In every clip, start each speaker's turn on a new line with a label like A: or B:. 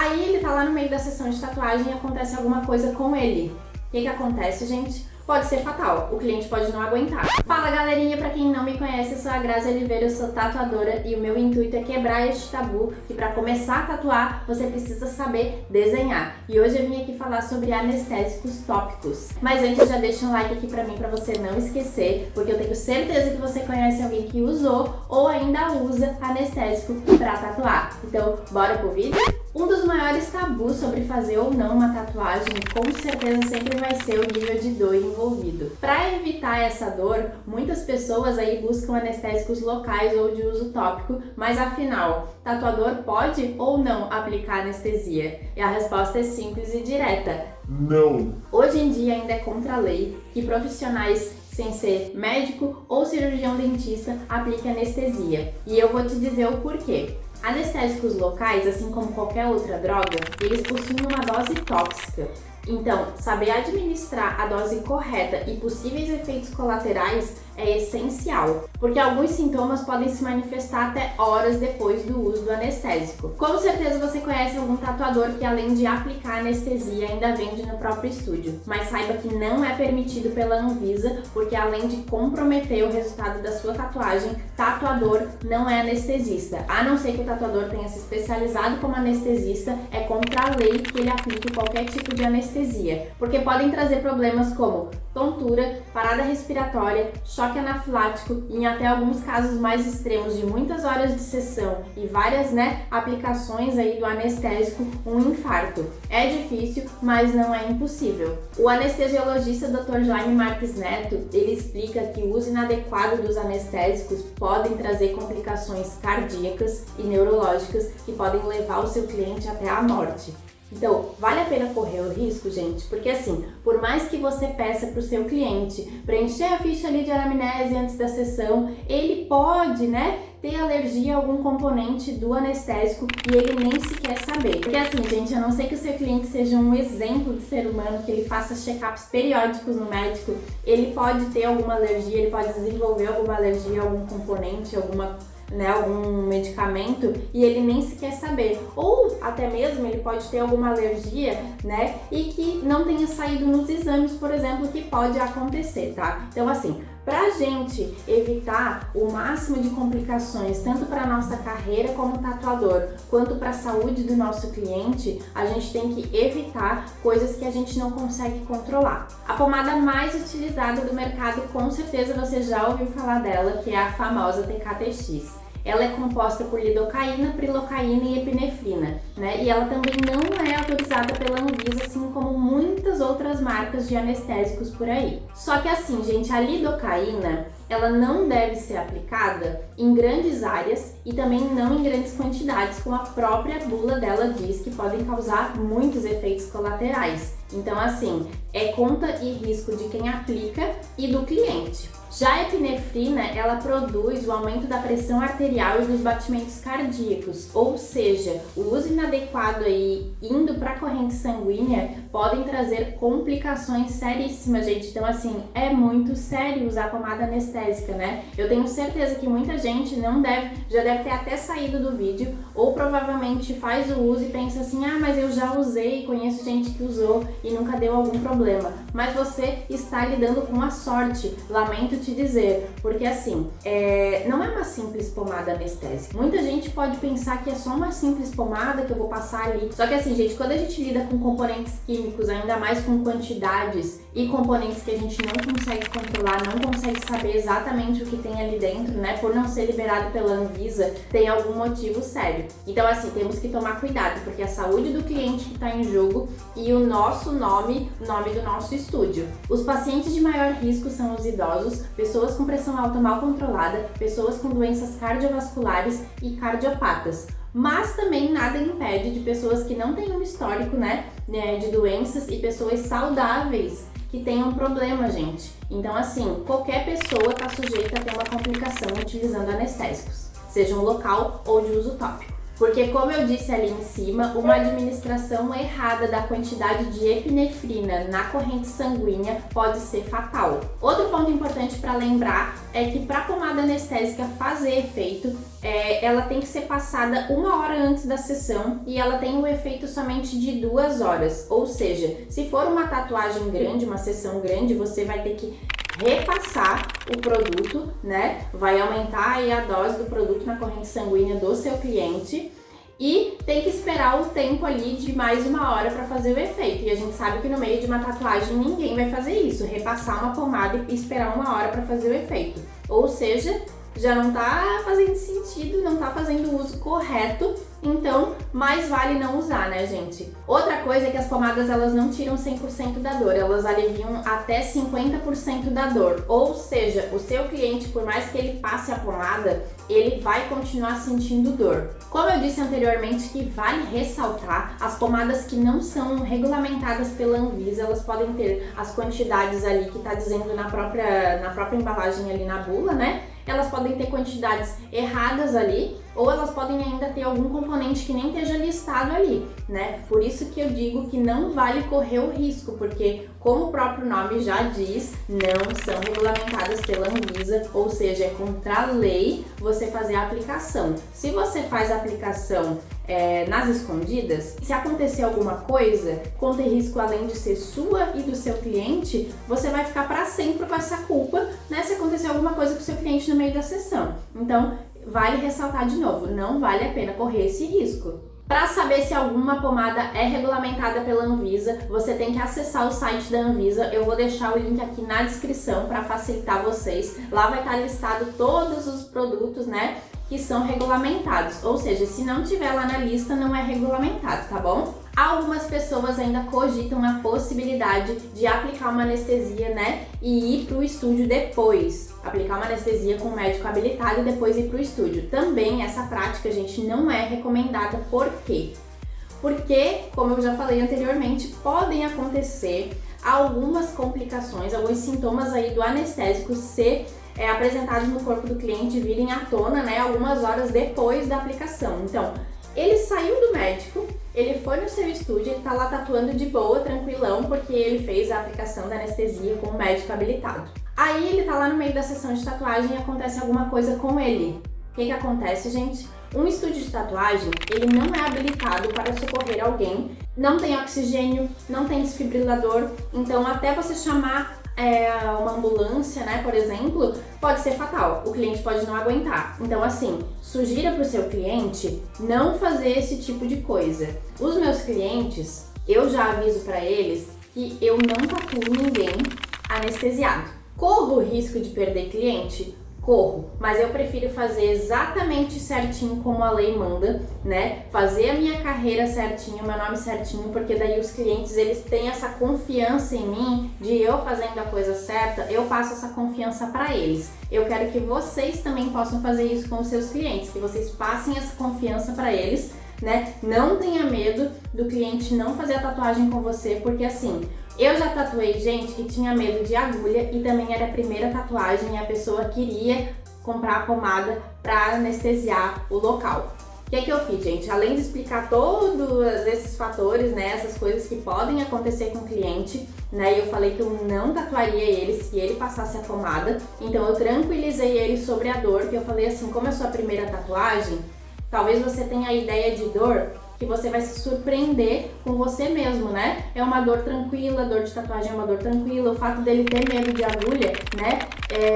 A: Aí ele tá lá no meio da sessão de tatuagem e acontece alguma coisa com ele. O que acontece, gente? Pode ser fatal, o cliente pode não aguentar. Fala galerinha, pra quem não me conhece, eu sou a Grazi Oliveira, eu sou tatuadora e o meu intuito é quebrar este tabu que pra começar a tatuar, você precisa saber desenhar. E hoje eu vim aqui falar sobre anestésicos tópicos. Mas antes já deixa um like aqui pra mim, pra você não esquecer, porque eu tenho certeza que você conhece alguém que usou ou ainda usa anestésico pra tatuar. Então, bora pro vídeo? Um dos maiores tabus sobre fazer ou não uma tatuagem, com certeza sempre vai ser o nível de dor envolvido. Para evitar essa dor, muitas pessoas aí buscam anestésicos locais ou de uso tópico, mas afinal, tatuador pode ou não aplicar anestesia? E a resposta é simples e direta:
B: não!
A: Hoje em dia ainda é contra a lei que profissionais sem ser médico ou cirurgião dentista apliquem anestesia. E eu vou te dizer o porquê. Anestésicos locais, assim como qualquer outra droga, eles possuem uma dose tóxica. Então, saber administrar a dose correta e possíveis efeitos colaterais é essencial, porque alguns sintomas podem se manifestar até horas depois do uso do anestésico. Com certeza você conhece algum tatuador que, além de aplicar anestesia, ainda vende no próprio estúdio, mas saiba que não é permitido pela Anvisa, porque além de comprometer o resultado da sua tatuagem, tatuador não é anestesista. A não ser que o tatuador tenha se especializado como anestesista, é contra a lei que ele aplique qualquer tipo de anestesia, porque podem trazer problemas como tontura, parada respiratória, choque anafilático e, em até alguns casos mais extremos de muitas horas de sessão e várias aplicações aí do anestésico, um infarto. É difícil, mas não é impossível. O anestesiologista Dr. Jaime Marques Neto, ele explica que o uso inadequado dos anestésicos podem trazer complicações cardíacas e neurológicas que podem levar o seu cliente até a morte. Então, vale a pena correr o risco, gente? Porque assim, por mais que você peça para o seu cliente preencher a ficha ali de anamnese antes da sessão, ele pode, ter alergia a algum componente do anestésico e ele nem sequer saber. Porque assim, gente, a não ser que o seu cliente seja um exemplo de ser humano, que ele faça check-ups periódicos no médico, ele pode ter alguma alergia, ele pode desenvolver alguma alergia a algum componente, algum medicamento e ele nem sequer saber, ou até mesmo ele pode ter alguma alergia, e que não tenha saído nos exames, por exemplo, que pode acontecer, tá? Então assim, pra gente evitar o máximo de complicações, tanto para nossa carreira como tatuador, quanto para a saúde do nosso cliente, a gente tem que evitar coisas que a gente não consegue controlar. A pomada mais utilizada do mercado, com certeza você já ouviu falar dela, que é a famosa TKTX. Ela é composta por lidocaína, prilocaína e epinefrina, E ela também não é autorizada pela Anvisa, assim como muitas outras marcas de anestésicos por aí. Só que assim, gente, a lidocaína, ela não deve ser aplicada em grandes áreas e também não em grandes quantidades, como a própria bula dela diz, que podem causar muitos efeitos colaterais. Então assim, é conta e risco de quem aplica e do cliente. Já a epinefrina, ela produz o aumento da pressão arterial e dos batimentos cardíacos, ou seja, o uso inadequado aí indo para a corrente sanguínea podem trazer complicações seríssimas, gente. Então assim, é muito sério usar pomada anestésica, Eu tenho certeza que muita gente já deve ter até saído do vídeo, ou provavelmente faz o uso e pensa assim, mas eu já usei, conheço gente que usou e nunca deu algum problema. Mas você está lidando com a sorte, lamento te dizer, porque assim, não é uma simples pomada anestésica. Muita gente pode pensar que é só uma simples pomada que eu vou passar ali. Só que assim, gente, quando a gente lida com componentes químicos, ainda mais com quantidades e componentes que a gente não consegue controlar, não consegue saber exatamente o que tem ali dentro, por não ser liberado pela Anvisa, tem algum motivo sério. Então assim, temos que tomar cuidado, porque a saúde do cliente que está em jogo e o nosso nome do nosso estúdio. Os pacientes de maior risco são os idosos, pessoas com pressão alta mal controlada, pessoas com doenças cardiovasculares e cardiopatas. Mas também nada impede de pessoas que não têm um histórico, de doenças e pessoas saudáveis que tenham problema, gente. Então assim, qualquer pessoa está sujeita a ter uma complicação utilizando anestésicos, seja um local ou de uso tópico. Porque, como eu disse ali em cima, uma administração errada da quantidade de epinefrina na corrente sanguínea pode ser fatal. Outro ponto importante para lembrar é que para a pomada anestésica fazer efeito, ela tem que ser passada 1 hora antes da sessão e ela tem um efeito somente de 2 horas. Ou seja, se for uma tatuagem grande, uma sessão grande, você vai ter que repassar o produto, né? Vai aumentar aí a dose do produto na corrente sanguínea do seu cliente e tem que esperar o tempo ali de mais 1 hora para fazer o efeito. E a gente sabe que no meio de uma tatuagem ninguém vai fazer isso, repassar uma pomada e esperar 1 hora para fazer o efeito. Ou seja, já não tá fazendo sentido, não tá fazendo o uso correto, então mais vale não usar, né, gente? Outra coisa é que as pomadas elas não tiram 100% da dor, elas aliviam até 50% da dor. Ou seja, o seu cliente, por mais que ele passe a pomada, ele vai continuar sentindo dor. Como eu disse anteriormente, que vale ressaltar, as pomadas que não são regulamentadas pela Anvisa, elas podem ter as quantidades ali que tá dizendo na própria embalagem ali na bula, né? Elas podem ter quantidades erradas ali, ou elas podem ainda ter algum componente que nem esteja listado ali, né? Por isso que eu digo que não vale correr o risco, porque como o próprio nome já diz, não são regulamentadas pela Anvisa, ou seja, é contra a lei você fazer a aplicação. Se você faz a aplicação nas escondidas, se acontecer alguma coisa, conta e risco além de ser sua e do seu cliente, você vai ficar para sempre com essa culpa, né? Se acontecer alguma coisa com o seu cliente no meio da sessão. Então, vale ressaltar de novo, não vale a pena correr esse risco. Para saber se alguma pomada é regulamentada pela Anvisa, você tem que acessar o site da Anvisa. Eu vou deixar o link aqui na descrição para facilitar vocês. Lá vai estar listado todos os produtos, né, que são regulamentados. Ou seja, se não tiver lá na lista, não é regulamentado, tá bom? Algumas pessoas ainda cogitam a possibilidade de aplicar uma anestesia, né, e ir para o estúdio depois. Aplicar uma anestesia com um médico habilitado e depois ir para o estúdio. Também essa prática, gente, não é recomendada. Por quê? Porque, como eu já falei anteriormente, podem acontecer algumas complicações, alguns sintomas aí do anestésico ser apresentados no corpo do cliente, virem à tona, né, algumas horas depois da aplicação. Então, ele saiu do médico, ele foi no seu estúdio, ele tá lá tatuando de boa, tranquilão, porque ele fez a aplicação da anestesia com um médico habilitado. Aí ele tá lá no meio da sessão de tatuagem e acontece alguma coisa com ele. O que acontece, gente? Um estúdio de tatuagem, ele não é habilitado para socorrer alguém, não tem oxigênio, não tem desfibrilador, então até você chamar uma ambulância, né, por exemplo, pode ser fatal, o cliente pode não aguentar. Então, assim, sugira para o seu cliente não fazer esse tipo de coisa. Os meus clientes, eu já aviso para eles que eu não tatuo ninguém anestesiado. Corro o risco de perder cliente? Corro, mas eu prefiro fazer exatamente certinho como a lei manda, né? Fazer a minha carreira certinho, meu nome certinho, porque daí os clientes, eles têm essa confiança em mim, de eu fazendo a coisa certa, eu passo essa confiança para eles. Eu quero que vocês também possam fazer isso com os seus clientes, que vocês passem essa confiança para eles, né? Não tenha medo do cliente não fazer a tatuagem com você, porque assim, eu já tatuei gente que tinha medo de agulha e também era a primeira tatuagem e a pessoa queria comprar a pomada para anestesiar o local. O que eu fiz, gente? Além de explicar todos esses fatores, né, essas coisas que podem acontecer com o cliente, né, eu falei que eu não tatuaria ele se ele passasse a pomada, então eu tranquilizei ele sobre a dor, que eu falei assim, como é a sua primeira tatuagem, talvez você tenha a ideia de dor que você vai se surpreender com você mesmo, né? É uma dor tranquila, dor de tatuagem é uma dor tranquila. O fato dele ter medo de agulha, né,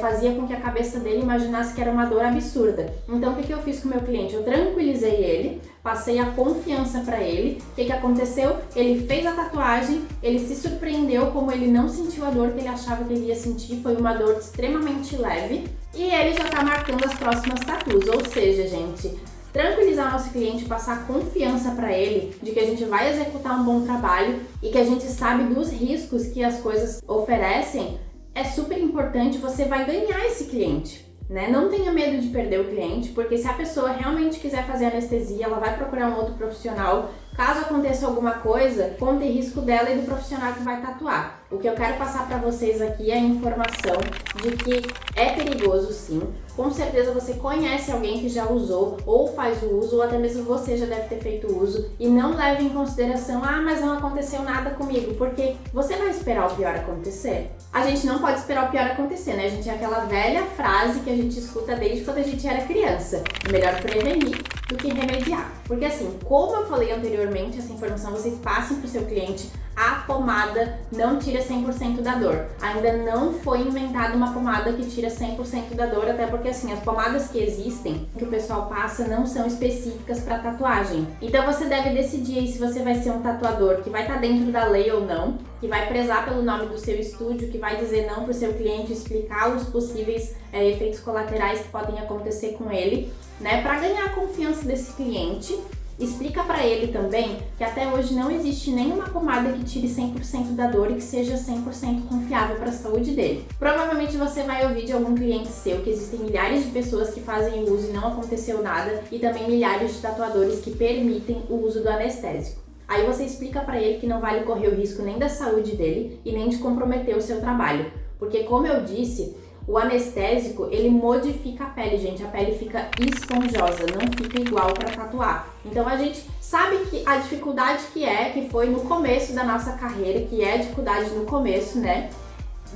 A: fazia com que a cabeça dele imaginasse que era uma dor absurda. Então, o que eu fiz com o meu cliente? Eu tranquilizei ele, passei a confiança para ele. O que aconteceu? Ele fez a tatuagem, ele se surpreendeu como ele não sentiu a dor que ele achava que ele ia sentir. Foi uma dor extremamente leve e ele já tá marcando as próximas tatuas. Ou seja, gente, tranquilizar nosso cliente, passar confiança para ele de que a gente vai executar um bom trabalho e que a gente sabe dos riscos que as coisas oferecem, é super importante. Você vai ganhar esse cliente, né? Não tenha medo de perder o cliente, porque se a pessoa realmente quiser fazer anestesia, ela vai procurar um outro profissional Caso aconteça alguma coisa, conta em risco dela e do profissional que vai tatuar. O que eu quero passar para vocês aqui é a informação de que é perigoso sim. Com certeza você conhece alguém que já usou ou faz o uso, ou até mesmo você já deve ter feito uso, e não leve em consideração, mas não aconteceu nada comigo, porque você vai esperar o pior acontecer? A gente não pode esperar o pior acontecer, né? A gente é aquela velha frase que a gente escuta desde quando a gente era criança. É melhor prevenir do que remediar. Porque assim, como eu falei anteriormente, essa informação vocês passem para o seu cliente, a pomada não tira 100% da dor. Ainda não foi inventada uma pomada que tira 100% da dor, até porque assim, as pomadas que existem, que o pessoal passa, não são específicas para tatuagem. Então você deve decidir aí se você vai ser um tatuador que vai estar dentro da lei ou não, que vai prezar pelo nome do seu estúdio, que vai dizer não para o seu cliente, explicar os possíveis efeitos colaterais que podem acontecer com ele, né, para ganhar a confiança desse cliente. Explica para ele também que até hoje não existe nenhuma pomada que tire 100% da dor e que seja 100% confiável para a saúde dele. Provavelmente você vai ouvir de algum cliente seu que existem milhares de pessoas que fazem o uso e não aconteceu nada, e também milhares de tatuadores que permitem o uso do anestésico. Aí você explica para ele que não vale correr o risco nem da saúde dele e nem de comprometer o seu trabalho, porque como eu disse, o anestésico, ele modifica a pele, gente. A pele fica esponjosa, não fica igual para tatuar. Então a gente sabe que a dificuldade que foi no começo da nossa carreira, que é a dificuldade no começo, né?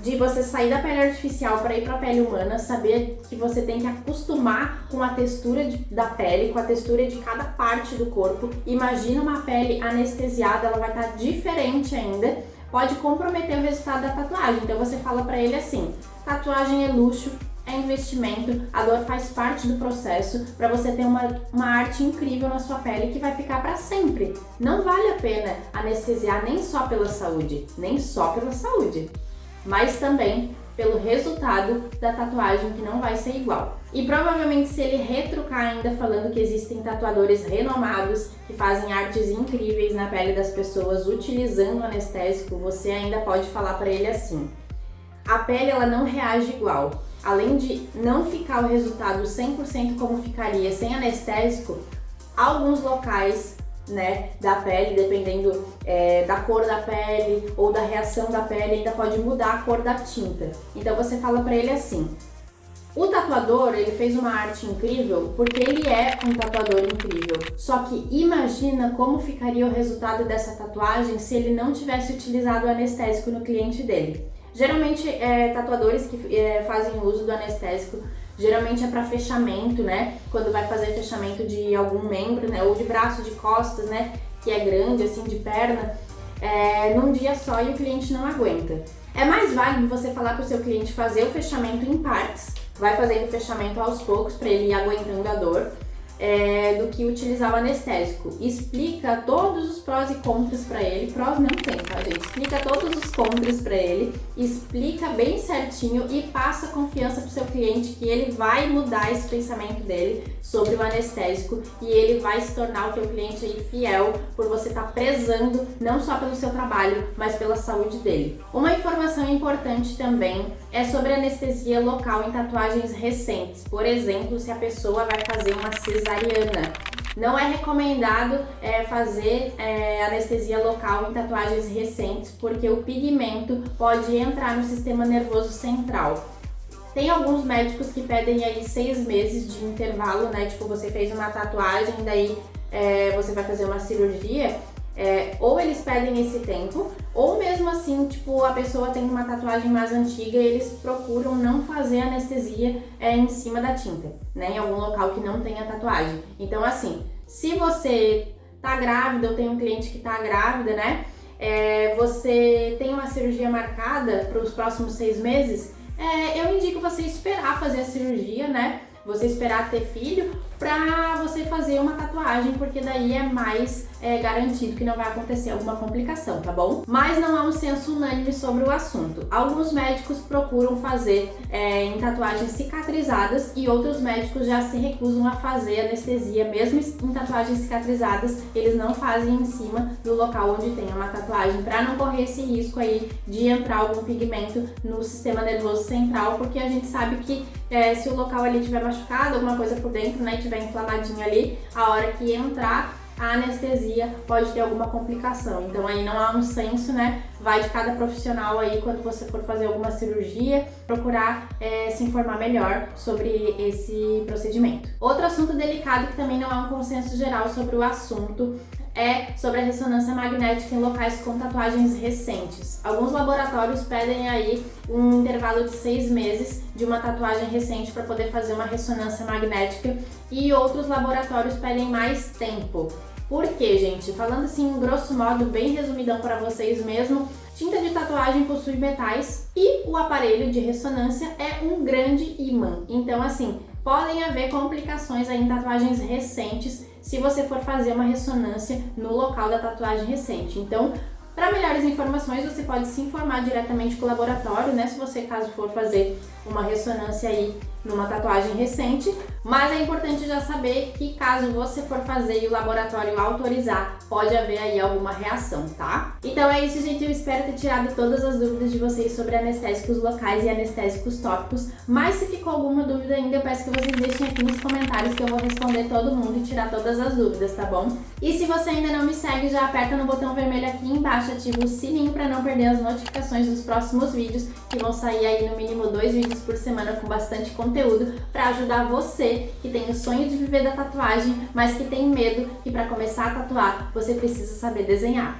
A: De você sair da pele artificial para ir para a pele humana, saber que você tem que acostumar com a textura da pele, com a textura de cada parte do corpo. Imagina uma pele anestesiada, ela vai estar diferente ainda, pode comprometer o resultado da tatuagem. Então você fala para ele assim: tatuagem é luxo, é investimento, a dor faz parte do processo para você ter uma arte incrível na sua pele que vai ficar para sempre. Não vale a pena anestesiar nem só pela saúde, mas também pelo resultado da tatuagem, que não vai ser igual. E provavelmente se ele retrucar ainda falando que existem tatuadores renomados que fazem artes incríveis na pele das pessoas utilizando o anestésico, você ainda pode falar para ele assim: a pele ela não reage igual. Além de não ficar o resultado 100% como ficaria sem anestésico, alguns locais, né, da pele, dependendo da cor da pele ou da reação da pele, ainda pode mudar a cor da tinta. Então você fala para ele assim: o tatuador, ele fez uma arte incrível porque ele é um tatuador incrível. Só que imagina como ficaria o resultado dessa tatuagem se ele não tivesse utilizado o anestésico no cliente dele. Geralmente, tatuadores que fazem uso do anestésico, geralmente é para fechamento, né? Quando vai fazer fechamento de algum membro, né? Ou de braço, de costas, né? Que é grande, assim, de perna, num dia só, e o cliente não aguenta. É mais válido você falar para o seu cliente fazer o fechamento em partes, vai fazendo o fechamento aos poucos para ele ir aguentando a dor, do que utilizar o anestésico. Explica todos os prós e contras para ele. Prós não tem, tá, gente? Explica todos os contras para ele, explica bem certinho e passa confiança pro seu cliente que ele vai mudar esse pensamento dele sobre o anestésico e ele vai se tornar o teu cliente aí fiel, por você estar prezando não só pelo seu trabalho, mas pela saúde dele. Uma informação importante também é sobre anestesia local em tatuagens recentes. Por exemplo, se a pessoa vai fazer uma cesariana. Não é recomendado fazer anestesia local em tatuagens recentes, porque o pigmento pode entrar no sistema nervoso central. Tem alguns médicos que pedem aí 6 meses de intervalo, né? Tipo, você fez uma tatuagem, daí você vai fazer uma cirurgia, ou eles pedem esse tempo, ou mesmo assim, tipo, a pessoa tem uma tatuagem mais antiga e eles procuram não fazer anestesia em cima da tinta, né? Em algum local que não tenha tatuagem. Então, assim, se você tá grávida, ou tem um cliente que tá grávida, né? Você tem uma cirurgia marcada para os próximos 6 meses, eu indico você esperar fazer a cirurgia, né? Você esperar ter filho pra você fazer uma tatuagem, porque daí é mais garantido que não vai acontecer alguma complicação, tá bom? Mas não há um senso unânime sobre o assunto. Alguns médicos procuram fazer em tatuagens cicatrizadas e outros médicos já se recusam a fazer anestesia, mesmo em tatuagens cicatrizadas, eles não fazem em cima do local onde tem uma tatuagem, para não correr esse risco aí de entrar algum pigmento no sistema nervoso central, porque a gente sabe que se o local ali tiver machucado, alguma coisa por dentro, né, tiver inflamadinho ali, a hora que entrar a anestesia pode ter alguma complicação. Então aí não há um senso, né? Vai de cada profissional aí, quando você for fazer alguma cirurgia, procurar se informar melhor sobre esse procedimento. Outro assunto delicado que também não há um consenso geral sobre o assunto é sobre a ressonância magnética em locais com tatuagens recentes. Alguns laboratórios pedem aí um intervalo de 6 meses de uma tatuagem recente para poder fazer uma ressonância magnética e outros laboratórios pedem mais tempo. Por quê, gente? Falando assim, grosso modo, bem resumidão para vocês mesmo, tinta de tatuagem possui metais e o aparelho de ressonância é um grande ímã. Então, assim, podem haver complicações aí em tatuagens recentes se você for fazer uma ressonância no local da tatuagem recente. Então, para melhores informações, você pode se informar diretamente com o laboratório, né? Se você, caso for fazer uma ressonância aí numa tatuagem recente, mas é importante já saber que caso você for fazer e o laboratório autorizar, pode haver aí alguma reação, tá? Então é isso, gente, eu espero ter tirado todas as dúvidas de vocês sobre anestésicos locais e anestésicos tópicos, mas se ficou alguma dúvida ainda, eu peço que vocês deixem aqui nos comentários que eu vou responder todo mundo e tirar todas as dúvidas, tá bom? E se você ainda não me segue, já aperta no botão vermelho aqui embaixo, ativa o sininho para não perder as notificações dos próximos vídeos, que vão sair aí no mínimo 2 vídeos por semana com bastante conteúdo para ajudar você que tem o sonho de viver da tatuagem, mas que tem medo e para começar a tatuar você precisa saber desenhar.